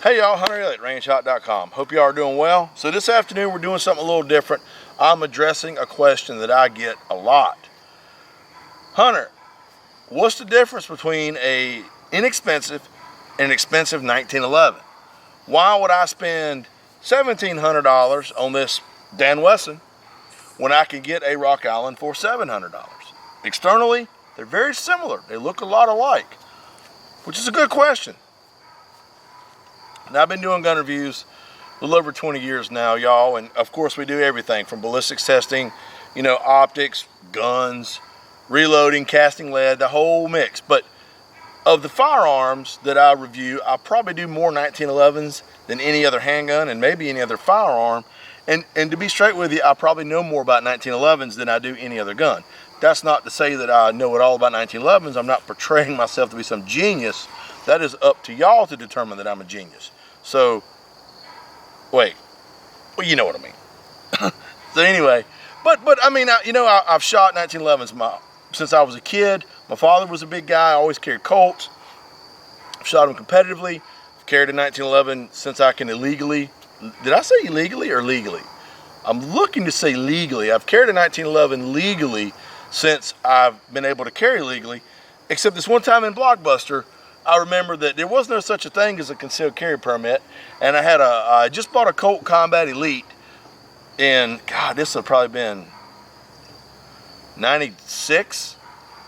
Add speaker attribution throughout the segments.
Speaker 1: Hey y'all, Hunter at rangehot.com. Hope y'all are doing well. So this afternoon we're doing something a little different. I'm addressing a question that I get a lot. Hunter, what's the difference between a inexpensive and an expensive 1911? Why would I spend $1,700 on this Dan Wesson when I can get a Rock Island for $700? Externally, they're very similar. They look a lot alike, which is a good question. Now, I've been doing gun reviews a little over 20 years now, y'all, and of course we do everything from ballistics testing, optics, guns, reloading, casting lead, the whole mix. But of the firearms that I review, I probably do more 1911s than any other handgun and maybe any other firearm. And to be straight with you, I probably know more about 1911s than I do any other gun. That's not to say that I know it all about 1911s. I'm not portraying myself to be some genius. That is up to y'all to determine that I'm a genius. So, well, you know what I mean. So anyway, but I mean, I've shot 1911s since I was a kid. My father was a big guy. I always carried Colts. I've shot them competitively. I've carried a 1911 since I can illegally. Did I say illegally or legally? I'm looking to say legally. I've carried a 1911 legally since I've been able to carry legally, except this one time in Blockbuster, I remember that there was no such a thing as a concealed carry permit, and I just bought a Colt Combat Elite in, God, this have probably been 96,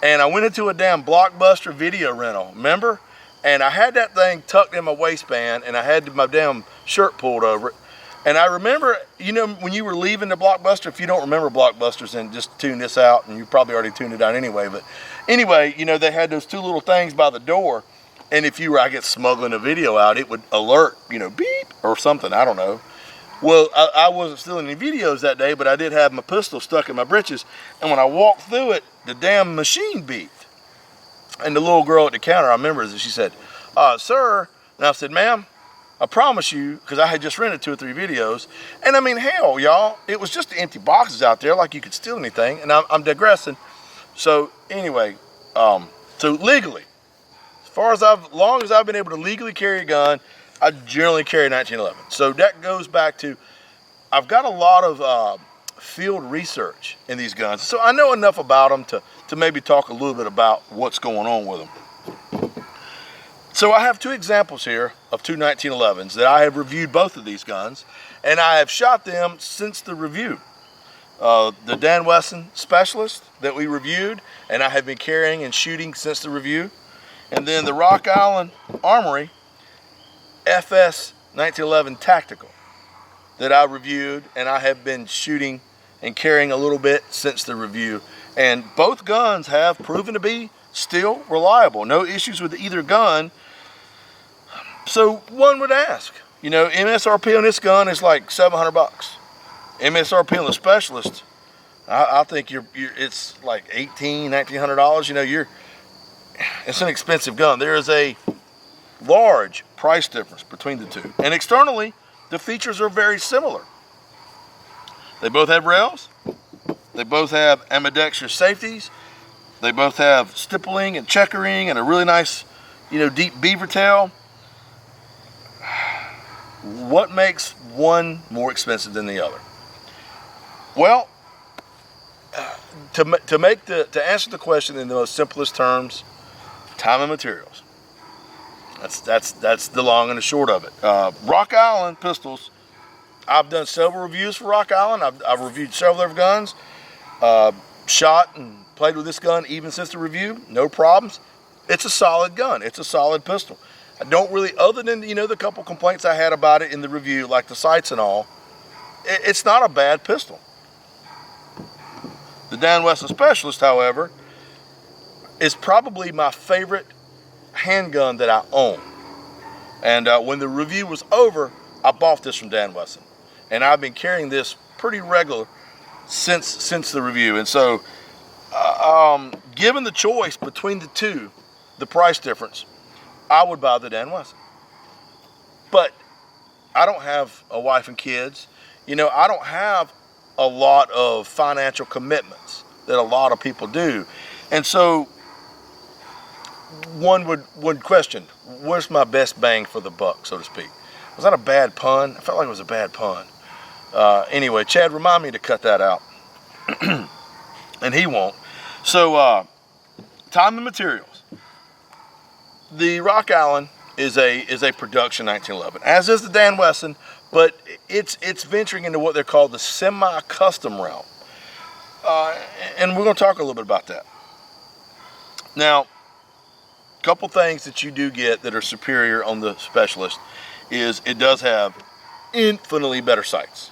Speaker 1: and I went into a damn Blockbuster video rental, remember? And I had that thing tucked in my waistband, and I had my damn shirt pulled over it. And I remember, when you were leaving the Blockbuster, if you don't remember Blockbusters, then just tune this out, and you probably already tuned it out anyway. But anyway, they had those two little things by the door, and if you were, I guess, smuggling a video out, it would alert, beep or something, I don't know. Well, I wasn't stealing any videos that day, but I did have my pistol stuck in my britches, and when I walked through it, the damn machine beeped. And the little girl at the counter, I remember, she said, sir, and I said, ma'am, I promise you, because I had just rented 2 or 3 videos, and I mean, hell, y'all, it was just the empty boxes out there, like you could steal anything, and I'm digressing. So anyway, so legally, as long as I've been able to legally carry a gun, I generally carry 1911. So that goes back to, I've got a lot of field research in these guns, so I know enough about them to maybe talk a little bit about what's going on with them. So I have 2 examples here of 2 1911s that I have reviewed both of these guns, and I have shot them since the review. The Dan Wesson Specialist that we reviewed, and I have been carrying and shooting since the review. And then the Rock Island Armory FS 1911 Tactical that I reviewed, and I have been shooting and carrying a little bit since the review. And both guns have proven to be still reliable. No issues with either gun. So one would ask, MSRP on this gun is like $700. MSRP on the Specialist, I think it's like $1,800, $1,900. It's an expensive gun. There is a large price difference between the two. And externally, the features are very similar. They both have rails. They both have ambidextrous safeties. They both have stippling and checkering and a really nice, deep beaver tail. What makes one more expensive than the other? Well, to answer the question in the most simplest terms, time and materials. That's the long and the short of it. Rock Island pistols, I've done several reviews for Rock Island. I've reviewed several of their guns, shot and played with this gun even since the review, no problems. It's a solid gun. It's a solid pistol. I don't really, other than the couple complaints I had about it in the review, like the sights and all, it's not a bad pistol. The Dan Wesson Specialist, however, is probably my favorite handgun that I own. And when the review was over, I bought this from Dan Wesson, and I've been carrying this pretty regular since the review. And so, given the choice between the two, the price difference, I would buy the Dan Wesson. But I don't have a wife and kids. I don't have a lot of financial commitments that a lot of people do. And so one would question, where's my best bang for the buck, so to speak? Was that a bad pun? I felt like it was a bad pun. Anyway, Chad, remind me to cut that out. And he won't. So, time and materials. The Rock Allen is a production 1911, as is the Dan Wesson, but it's venturing into what they're called the semi-custom realm. And we're going to talk a little bit about that. Now, a couple things that you do get that are superior on the Specialist is it does have infinitely better sights.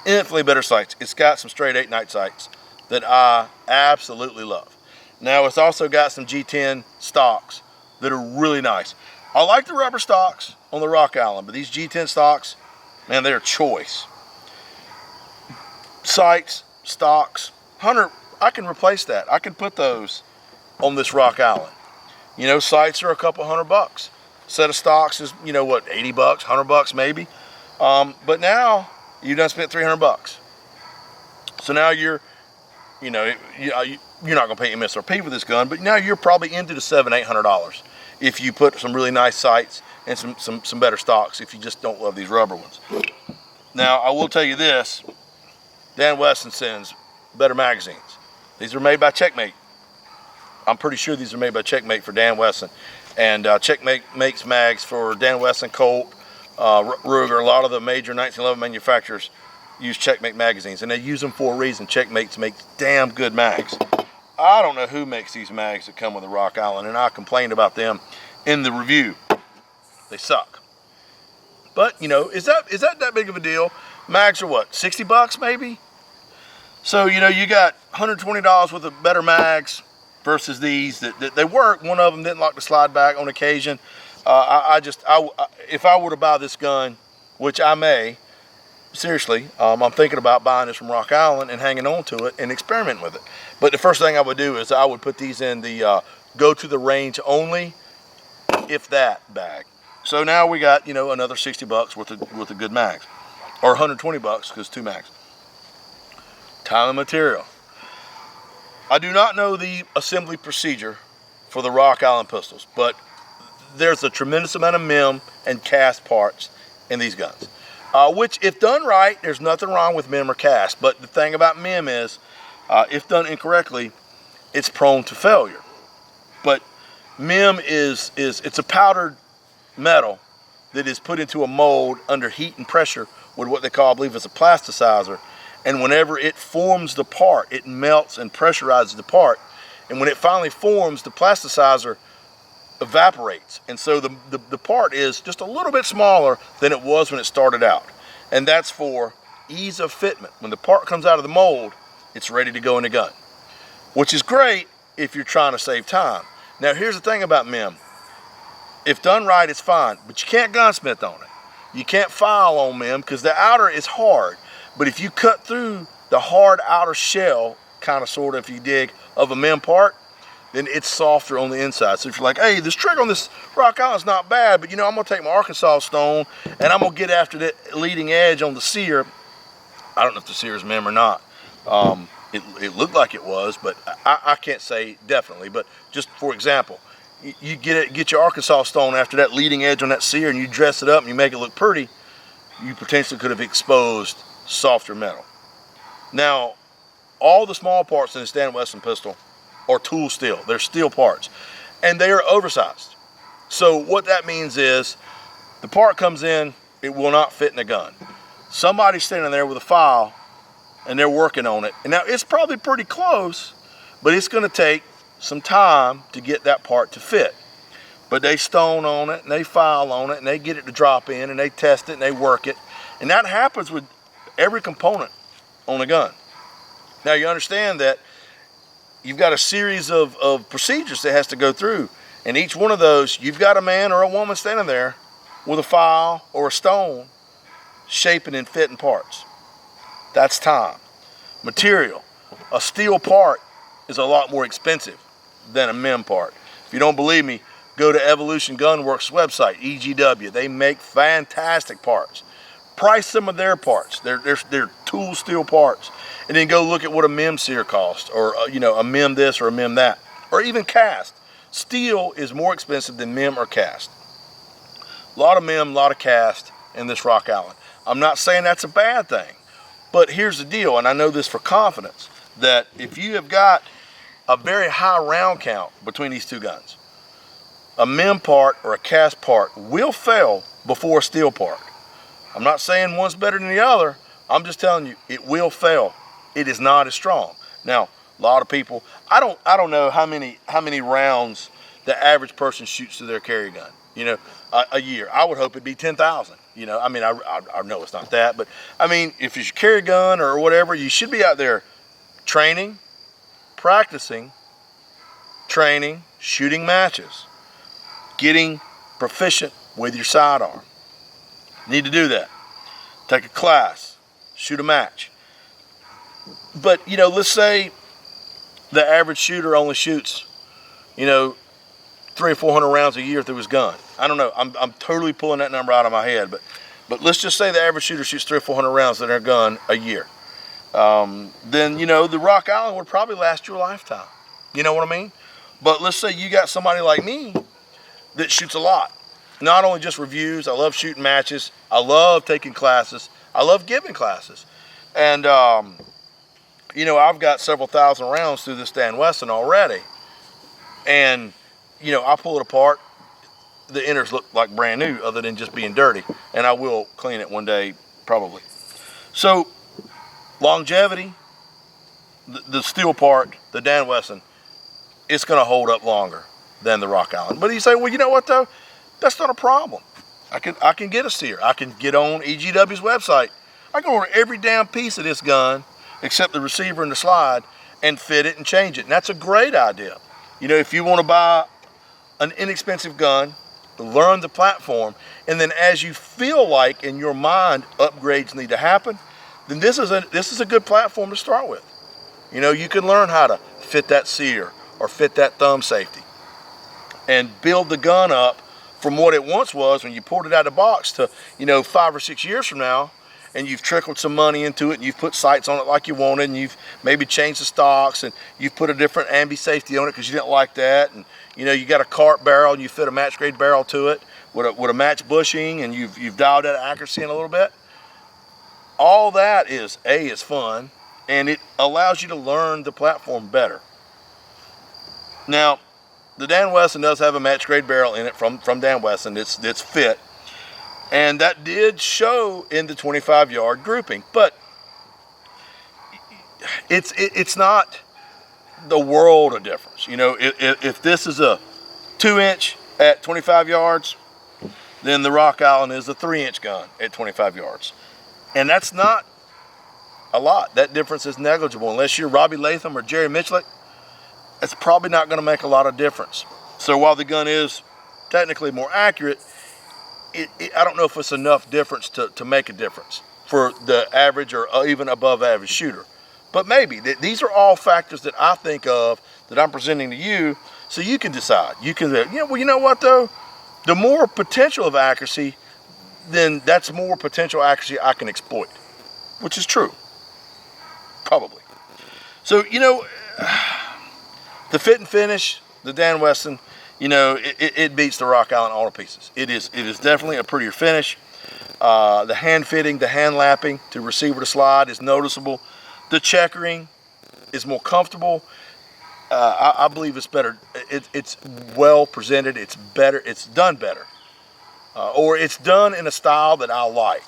Speaker 1: Infinitely better sights. It's got some straight 8-night sights that I absolutely love. Now, it's also got some G10 stocks that are really nice. I like the rubber stocks on the Rock Allen, but these G10 stocks, man, they're choice. Sights, stocks, Hunter, I can replace that. I can put those on this Rock Allen. You know, sights are a couple $100. Set of stocks is, you know what, $80, $100 maybe. But now you done spent $300. So now you're not gonna pay MSRP for this gun, but now you're probably into the $700-800 if you put some really nice sights and some better stocks. If you just don't love these rubber ones. Now I will tell you this: Dan Wesson sends better magazines. These are made by Checkmate. I'm pretty sure these are made by Checkmate for Dan Wesson, and Checkmate makes mags for Dan Wesson, Colt, Ruger. A lot of the major 1911 manufacturers use Checkmate magazines, and they use them for a reason. Checkmates make damn good mags. I don't know who makes these mags that come with the Rock Allen, and I complained about them in the review. They suck. But, you know, is that big of a deal? Mags are what, $60 maybe? So, you know, you got $120 worth of better mags versus these that they work. One of them didn't like to slide back on occasion. If I were to buy this gun, which I may, seriously, I'm thinking about buying this from Rock Allen and hanging on to it and experimenting with it. But the first thing I would do is I would put these in the go to the range only, if that, bag. So now we got, you know, another $60 worth of good mags, or $120 because 2 mags. Time and material. I do not know the assembly procedure for the Rock Allen pistols, but there's a tremendous amount of MIM and cast parts in these guns. Which, if done right, there's nothing wrong with MIM or cast. But the thing about MIM is, if done incorrectly, it's prone to failure. But MIM it's a powdered metal that is put into a mold under heat and pressure with what they call, I believe, it's a plasticizer. And whenever it forms the part, it melts and pressurizes the part. And when it finally forms, the plasticizer evaporates. And so the part is just a little bit smaller than it was when it started out. And that's for ease of fitment. When the part comes out of the mold, it's ready to go in the gun, which is great if you're trying to save time. Now, here's the thing about MIM. If done right, it's fine, but you can't gunsmith on it. You can't file on MIM because the outer is hard. But if you cut through the hard outer shell, kind of sort of, if you dig, of a MIM part, then it's softer on the inside. So if you're like, hey, this trigger on this Rock Allen's not bad, but you know, I'm gonna take my Arkansas stone and I'm gonna get after that leading edge on the sear. I don't know if the sear is MIM or not. It looked like it was, but I can't say definitely. But just for example, you get your Arkansas stone after that leading edge on that sear and you dress it up and you make it look pretty, you potentially could have exposed softer metal. Now, all the small parts in the Dan Wesson pistol are tool steel. They're steel parts, and they are oversized. So what that means is the part comes in, it will not fit in the gun. Somebody's standing there with a file and they're working on it. And now it's probably pretty close, but it's going to take some time to get that part to fit. But they stone on it and they file on it and they get it to drop in and they test it and they work it. And that happens with every component on a gun. Now you understand that you've got a series of procedures that has to go through. And each one of those, you've got a man or a woman standing there with a file or a stone shaping and fitting parts. That's time. Material. A steel part is a lot more expensive than a MIM part. If you don't believe me, go to Evolution Gunworks website, EGW. They make fantastic parts. Price some of their parts. They're tool steel parts. And then go look at what a MIM sear costs, or a MIM this or a MIM that, or even cast. Steel is more expensive than MIM or cast. A lot of MIM, a lot of cast. in this Rock Allen. I'm not saying that's a bad thing, but here's the deal, and I know this for confidence, that if you have got a very high round count between these two guns, a mem part or a cast part will fail before a steel part. I'm not saying one's better than the other. I'm just telling you, it will fail. It is not as strong. Now, a lot of people, I don't know how many rounds the average person shoots to their carry gun, a year. I would hope it'd be 10,000. I mean, I know it's not that, but I mean, if it's your carry gun or whatever, you should be out there training, practicing, training, shooting matches, getting proficient with your sidearm. Need to do that. Take a class, shoot a match. But, let's say the average shooter only shoots, 300 or 400 rounds a year through his gun. I don't know. I'm totally pulling that number out of my head, but let's just say the average shooter shoots 300 or 400 rounds in their gun a year. Then, the Rock Allen would probably last you a lifetime. You know what I mean? But let's say you got somebody like me that shoots a lot. Not only just reviews, I love shooting matches. I love taking classes. I love giving classes. And, I've got several thousand rounds through this Dan Wesson already. And, I pull it apart. The inners look like brand new other than just being dirty. And I will clean it one day, probably. So, longevity, the steel part, the Dan Wesson, it's going to hold up longer than the Rock Allen. But you say, well, you know what though? That's not a problem. I can get a sear. I can get on EGW's website. I can order every damn piece of this gun except the receiver and the slide and fit it and change it. And that's a great idea. If you want to buy an inexpensive gun, learn the platform, and then as you feel like in your mind upgrades need to happen, then this is a good platform to start with. You can learn how to fit that sear or fit that thumb safety and build the gun up from what it once was when you pulled it out of the box to, 5 or 6 years from now, and you've trickled some money into it, and you've put sights on it like you wanted, and you've maybe changed the stocks, and you've put a different ambi safety on it because you didn't like that, and you got a cart barrel and you fit a match grade barrel to it with a match bushing, and you've dialed that accuracy in a little bit. All that is fun, and it allows you to learn the platform better. Now, the Dan Wesson does have a match grade barrel in it from Dan Wesson. It's fit. And that did show in the 25-yard grouping. But it's not the world of difference. If this is a 2-inch at 25 yards, then the Rock Allen is a 3-inch gun at 25 yards. And that's not a lot. That difference is negligible. Unless you're Robbie Latham or Jerry Michlik, it's probably not going to make a lot of difference. So while the gun is technically more accurate, I don't know if it's enough difference to make a difference for the average or even above average shooter. But maybe. These are all factors that I think of that I'm presenting to you so you can decide. You can, you know what though? The more potential of accuracy, then that's more potential accuracy I can exploit, which is true. Probably. So, the fit and finish, the Dan Wesson, it beats the Rock Allen all to pieces. It is definitely a prettier finish. The hand fitting, the hand lapping to receiver to slide is noticeable. The checkering is more comfortable. I believe it's better. It's well presented. It's better. It's done better. Or it's done in a style that I like.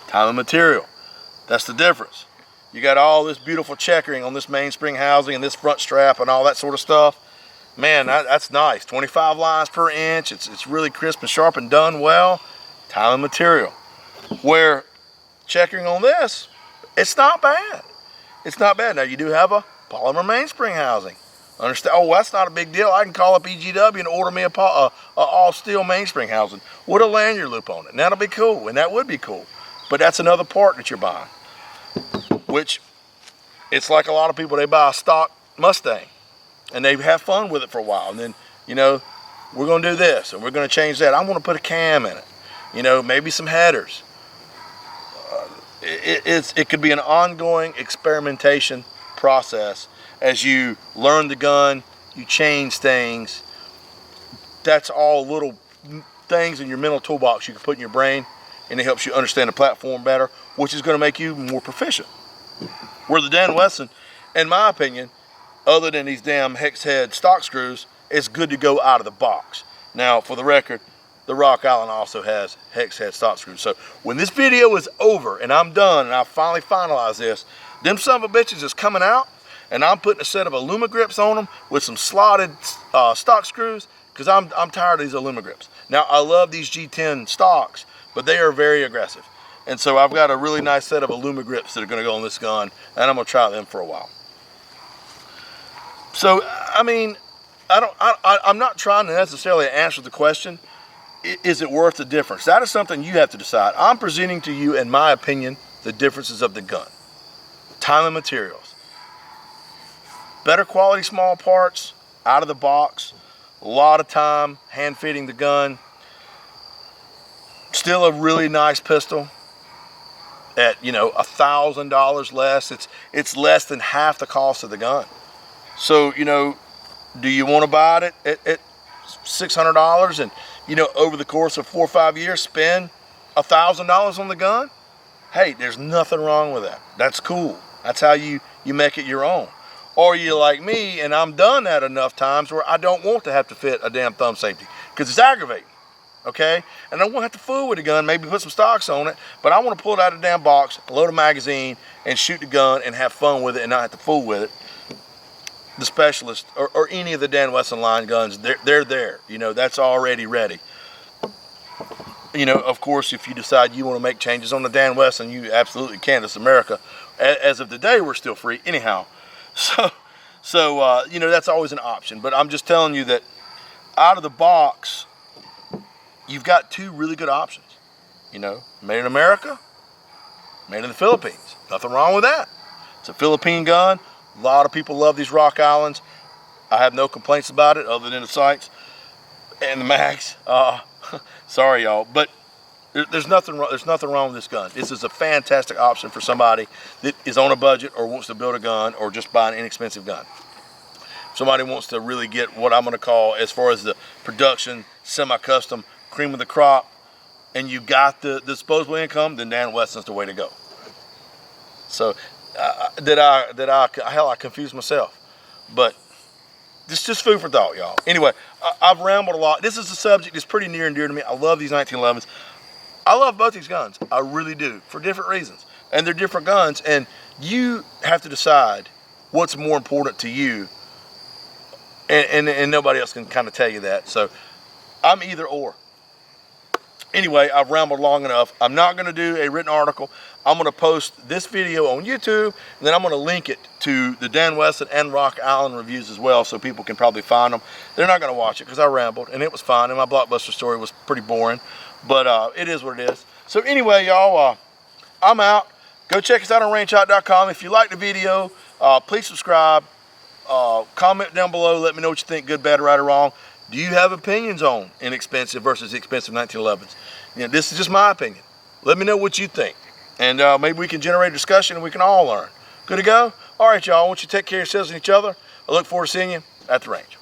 Speaker 1: Time and material. That's the difference. You got all this beautiful checkering on this mainspring housing and this front strap and all that sort of stuff. Man, that's nice. 25 lines per inch. It's really crisp and sharp and done well. Time and material. Where checkering on this, it's not bad. It's not bad. Now you do have a polymer mainspring housing. Understand? Oh, that's not a big deal. I can call up EGW and order me a all steel mainspring housing with a lanyard loop on it. And that'll be cool. And that would be cool. But that's another part that you're buying. Which, it's like a lot of people, they buy a stock Mustang and they have fun with it for a while. And then, we're going to do this and we're going to change that. I want to put a cam in it. Maybe some headers. It could be an ongoing experimentation process as you learn the gun, you change things. That's things in your mental toolbox you can put in your brain, and it helps you understand the platform better, which is going to make you more proficient. Where the Dan Wesson, in my opinion, other than these damn hex head stock screws, it's good to go out of the box. Now, for the record, the Rock Island also has hex head stock screws. So when this video is over and I'm done and I finally finalize this, them son of a bitches is coming out, and I'm putting a set of Aluma grips on them with some slotted stock screws, because I'm tired of these Aluma grips. Now, I love these G10 stocks, but they are very aggressive. And so I've got a really nice set of Aluma grips that are going to go on this gun, and I'm going to try them for a while. So, I mean, I'm not trying to necessarily answer the question, is it worth the difference? That is something you have to decide. I'm presenting to you, in my opinion, the differences of the gun. Time and materials. Better quality small parts, out of the box, a lot of time hand fitting the gun. Still a really nice pistol at, you know, $1,000 less. It's less than half the cost of the gun. So, you know, do you want to buy it at $600 and, you know, over the course of 4 or 5 years spend $1,000 on the gun? Hey, there's nothing wrong with that. That's cool. That's how you make it your own. Or you like me, and I'm done that enough times where I don't want to have to fit a damn thumb safety, because it's aggravating, okay? And I won't have to fool with the gun, maybe put some stocks on it, but I want to pull it out of the damn box, load a magazine, and shoot the gun and have fun with it and not have to fool with it. The Specialist, or any of the Dan Wesson line guns, they're there. You know, that's already ready. You know, of course, if you decide you want to make changes on the Dan Wesson, you absolutely can. It's America. As of today, we're still free anyhow. So you know, that's always an option. But I'm just telling you that out of the box, you've got two really good options. You know, made in America, made in the Philippines. Nothing wrong with that. It's a Philippine gun. A lot of people love these Rock Islands. I have no complaints about it other than the sights and the mags. Sorry, y'all, but there's nothing wrong with this gun. This is a fantastic option for somebody that is on a budget or wants to build a gun or just buy an inexpensive gun. If somebody wants to really get what I'm going to call, as far as the production, semi-custom, cream of the crop, and you got the disposable income, then Dan Wesson's the way to go. So I confused myself, but this is just food for thought, y'all. Anyway, I've rambled a lot. This is a subject that's pretty near and dear to me. I love these 1911s. I love both these guns. I really do, for different reasons. And they're different guns, and you have to decide what's more important to you, and nobody else can kind of tell you that. So I'm either or. Anyway, I've rambled long enough. I'm not going to do a written article. I'm going to post this video on YouTube, and then I'm going to link it to the Dan Wesson and Rock Island reviews as well, so people can probably find them. They're not going to watch it because I rambled, and it was fine, and my blockbuster story was pretty boring, but it is what it is. So anyway, y'all, I'm out. Go check us out on rangehot.com. If you like the video, please subscribe. Comment down below. Let me know what you think, good, bad, right, or wrong. Do you have opinions on inexpensive versus expensive 1911s? You know, this is just my opinion. Let me know what you think. And maybe we can generate a discussion and we can all learn. Good to go? All right, y'all. I want you to take care of yourselves and each other. I look forward to seeing you at the range.